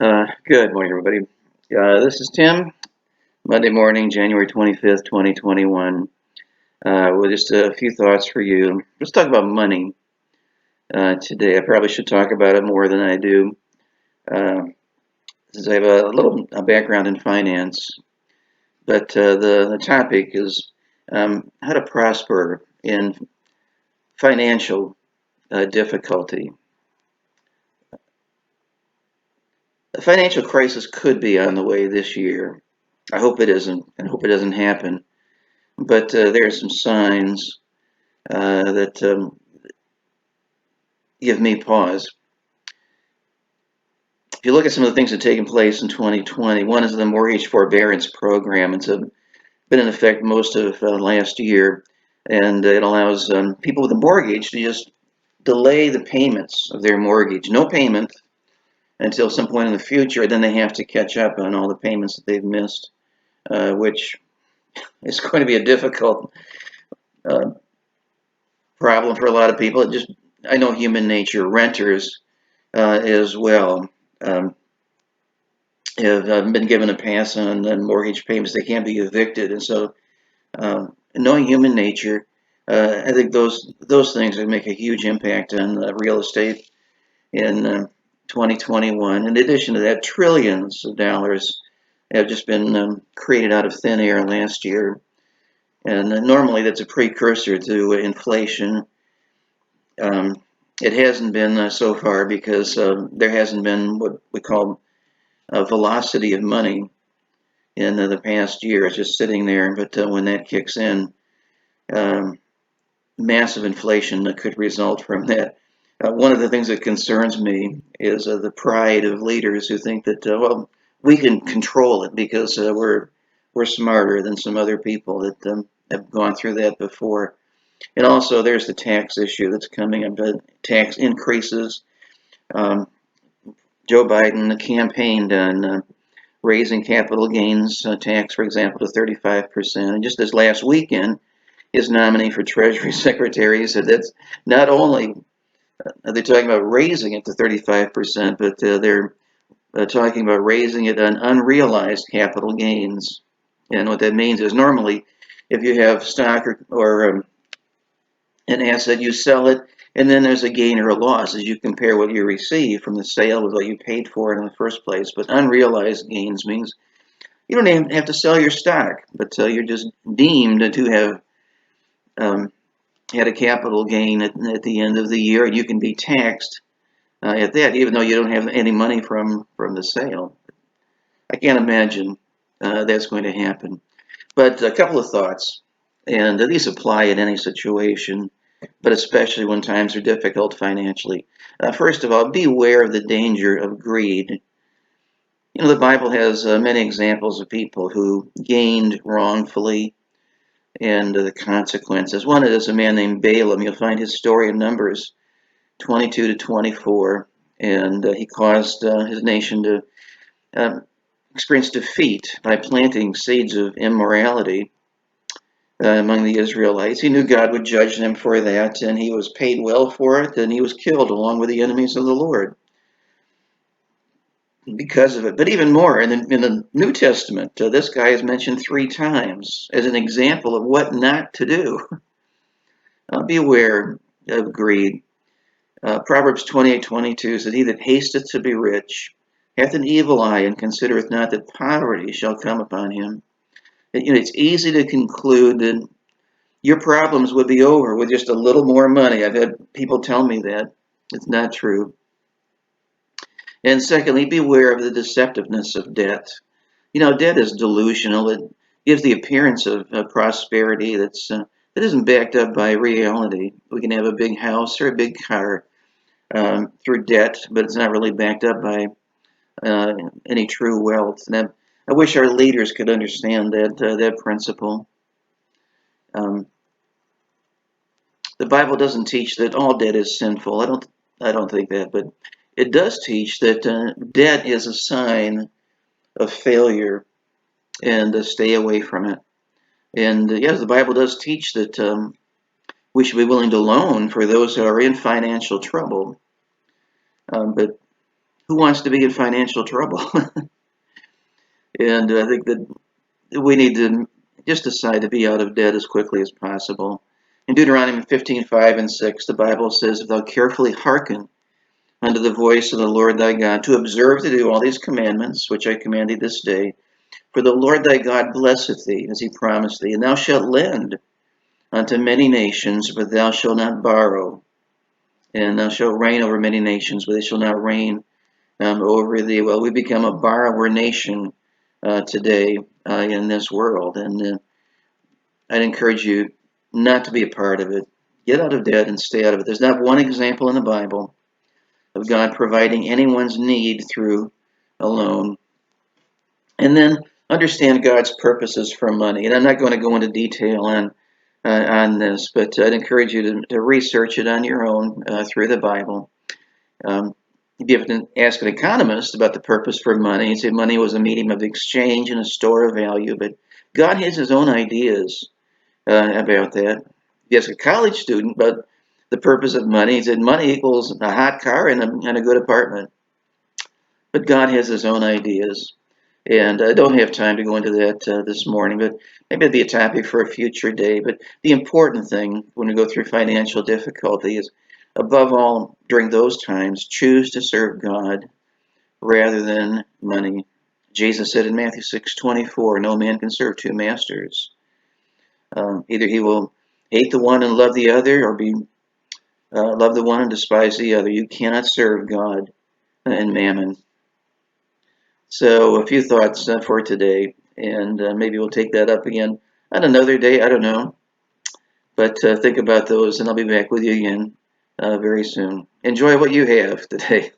Good morning, everybody. This is Tim. Monday morning, January 25th, 2021. With just a few thoughts for you. Let's talk about money today. I probably should talk about it more than I do, uh, since I have a background in finance. But the topic is how to prosper in financial difficulty. A financial crisis could be on the way this year. I hope it isn't, and hope it doesn't happen. But there are some signs that give me pause. If you look at some of the things that have taken place in 2020, one is the mortgage forbearance program. It's been in effect most of last year, and it allows people with a mortgage to just delay the payments of their mortgage. No payment until some point in the future, then they have to catch up on all the payments that they've missed, which is going to be a difficult uh, problem for a lot of people. I know human nature. Renters as well. Um, have been given a pass on mortgage payments. They can't be evicted, and so knowing human nature, I think those things would make a huge impact on real estate in 2021. In addition to that, trillions of dollars have just been created out of thin air last year, and normally that's a precursor to inflation. Um, it hasn't been so far because there hasn't been what we call a velocity of money in the past year. It's just sitting there, but when that kicks in, um, massive inflation that could result from that. One of the things that concerns me is the pride of leaders who think that well, we can control it because we're smarter than some other people that have gone through that before. And also, there's the tax issue that's coming up. Tax increases. Um, Joe Biden campaigned on raising capital gains tax, for example, to 35%. And just this last weekend, his nominee for Treasury Secretary said that's not only are they talking about raising it to 35%, but they're talking about raising it on unrealized capital gains. And what that means is normally, if you have stock or an asset, you sell it, and then there's a gain or a loss as you compare what you receive from the sale with what you paid for it in the first place. But unrealized gains means you don't even have to sell your stock, but you're just deemed to have um, had a capital gain at the end of the year, and you can be taxed at that, even though you don't have any money from the sale. I can't imagine that's going to happen. But a couple of thoughts, and these apply in any situation, but especially when times are difficult financially. First of all, beware of the danger of greed. You know, the Bible has many examples of people who gained wrongfully and the consequences. One is a man named Balaam. You'll find his story in Numbers 22 to 24, and he caused his nation to experience defeat by planting seeds of immorality among the Israelites. He knew God would judge them for that, and he was paid well for it, and he was killed along with the enemies of the Lord because of it. But even more, in the New Testament, this guy is mentioned three times as an example of what not to do. Beware of greed. Proverbs 28:22 says, "He that hasteth to be rich hath an evil eye, and considereth not that poverty shall come upon him." You know, it's easy to conclude that your problems would be over with just a little more money. I've had people tell me that. It's not true. And secondly, beware of the deceptiveness of debt. You know, debt is delusional. It gives the appearance of prosperity that isn't backed up by reality. We can have a big house or a big car through debt, but it's not really backed up by any true wealth. And I wish our leaders could understand that principle. Um, the Bible doesn't teach that all debt is sinful. I don't think that, but it does teach that debt is a sign of failure, and stay away from it. And yes, the Bible does teach that we should be willing to loan for those who are in financial trouble. But who wants to be in financial trouble? And I think that we need to just decide to be out of debt as quickly as possible. In Deuteronomy 15:5 and 6, the Bible says, "If thou carefully hearken unto the voice of the Lord thy God, to observe to do all these commandments which I command thee this day, for the Lord thy God blesseth thee, as he promised thee, and thou shalt lend unto many nations, but thou shalt not borrow. And thou shalt reign over many nations, but they shall not reign over thee." Well, we become a borrower nation today in this world, and I'd encourage you not to be a part of it. Get out of debt and stay out of it. There's not one example in the Bible of God providing anyone's need through a loan. And then understand God's purposes for money. And I'm not going to go into detail on this, but I'd encourage you to research it on your own through the Bible. If you have to ask an economist about the purpose for money, he'd say money was a medium of exchange and a store of value. But God has his own ideas about that. If you ask a college student about the purpose of money, he said money equals a hot car and a good apartment. But God has his own ideas. And I don't have time to go into that this morning, but maybe it'd be a topic for a future day. But the important thing when we go through financial difficulty is, above all, during those times, choose to serve God rather than money. Jesus said in Matthew 6:24, "No man can serve two masters. Either he will hate the one and love the other, or be love the one and despise the other. You cannot serve God and mammon." So a few thoughts for today, and maybe we'll take that up again on another day. I don't know, but think about those, and I'll be back with you again very soon. Enjoy what you have today.